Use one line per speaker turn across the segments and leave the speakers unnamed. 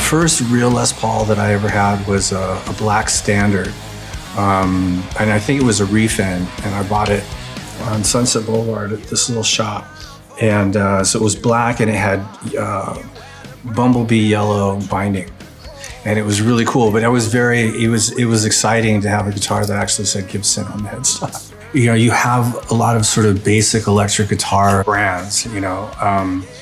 first real Les Paul that I ever had was a black standard. And I think it was a reef end, and I bought it on Sunset Boulevard at this little shop. And so it was black and it had bumblebee yellow binding. And it was really cool, but it was exciting to have a guitar that actually said Gibson on the headstock. You know, you have a lot of sort of basic electric guitar brands, you know,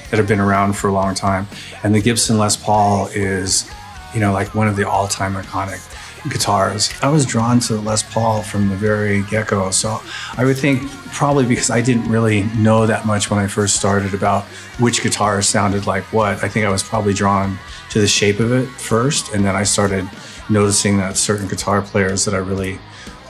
that have been around for a long time. And the Gibson Les Paul is, you know, like one of the all-time iconic guitars. I was drawn to Les Paul from the very get-go. So I would think probably because I didn't really know that much when I first started about which guitar sounded like what. I think I was probably drawn to the shape of it first. And then I started noticing that certain guitar players that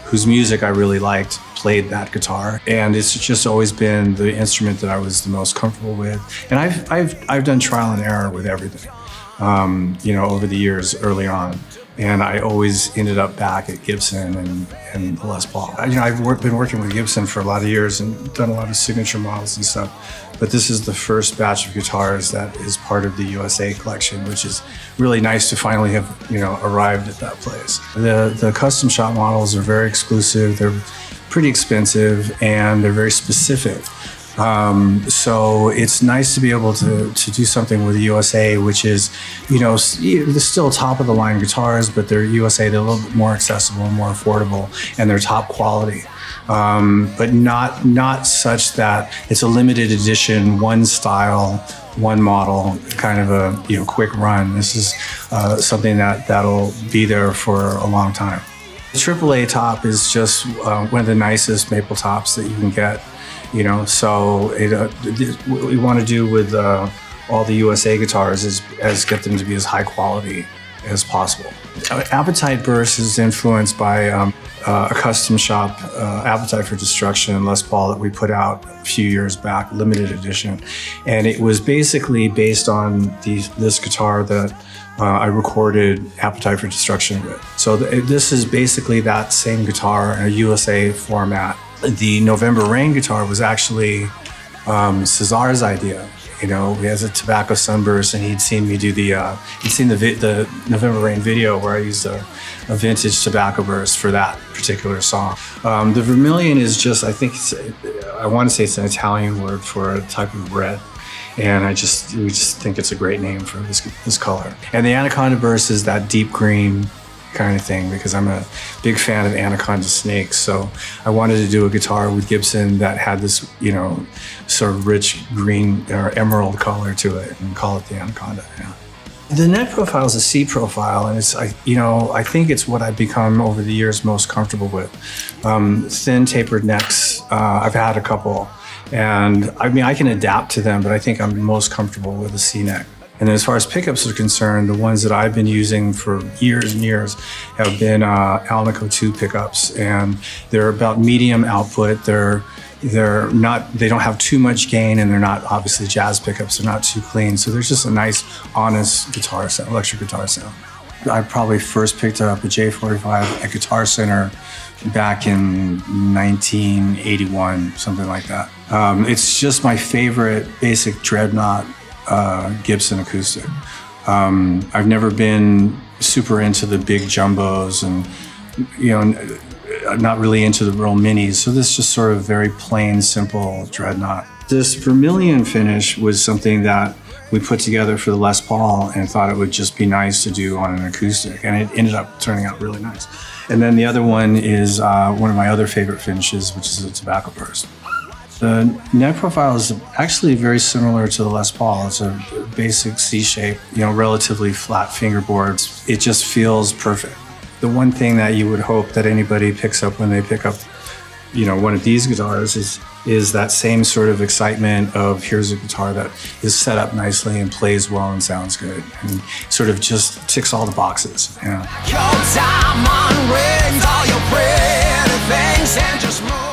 whose music I really liked played that guitar. And it's just always been the instrument that I was the most comfortable with. And I've done trial and error with everything, you know, over the years early on. And I always ended up back at Gibson and the Les Paul. You know, I've been working with Gibson for a lot of years and done a lot of signature models and stuff. But this is the first batch of guitars that is part of the USA collection, which is really nice to finally have, you know, arrived at that place. The custom shop models are very exclusive. They're pretty expensive and they're very specific. So it's nice to be able to do something with the USA, which is, you know, they're still top of the line guitars, but they're USA, they're a little bit more accessible and more affordable, and they're top quality. But not such that it's a limited edition, one style, one model, kind of a, you know, quick run. This is something that'll be there for a long time. The AAA top is just one of the nicest maple tops that you can get. You know, so what we want to do with all the USA guitars is get them to be as high quality as possible. Appetite Burst is influenced by a custom shop, Appetite for Destruction, Les Paul, that we put out a few years back, limited edition. And it was basically based on this guitar that I recorded Appetite for Destruction with. So this is basically that same guitar in a USA format. The November Rain guitar was actually Cesar's idea. You know, he has a Tobacco Sunburst, and he'd seen me do he'd seen the November Rain video where I used a vintage Tobacco Burst for that particular song. The vermilion is just, I want to say it's an Italian word for a type of red. And we just think it's a great name for this color. And the Anaconda Burst is that deep green kind of thing, because I'm a big fan of Anaconda snakes. So I wanted to do a guitar with Gibson that had this, you know, sort of rich green or emerald color to it, and call it the Anaconda. Yeah. The neck profile is a C profile, and I think it's what I've become over the years most comfortable with. Thin tapered necks, I've had a couple, and I mean, I can adapt to them, but I think I'm most comfortable with a C neck. And then as far as pickups are concerned, the ones that I've been using for years and years have been Alnico 2 pickups, and they're about medium output. They don't have too much gain, and they're not obviously jazz pickups. They're not too clean. So there's just a nice, honest guitar sound, electric guitar sound. I probably first picked up a J45 at Guitar Center back in 1981, something like that. It's just my favorite basic dreadnought Gibson acoustic. I've never been super into the big jumbos, and, you know, not really into the real minis. So this is just sort of very plain, simple dreadnought. This vermilion finish was something that we put together for the Les Paul and thought it would just be nice to do on an acoustic, and it ended up turning out really nice. And then the other one is one of my other favorite finishes, which is a Tobacco Burst. The neck profile is actually very similar to the Les Paul. It's a basic C shape, you know, relatively flat fingerboard. It just feels perfect. The one thing that you would hope that anybody picks up when they pick up, you know, one of these guitars is that same sort of excitement of, here's a guitar that is set up nicely and plays well and sounds good, and sort of just ticks all the boxes. Yeah. Your diamond rings, all your pretty things, and just move.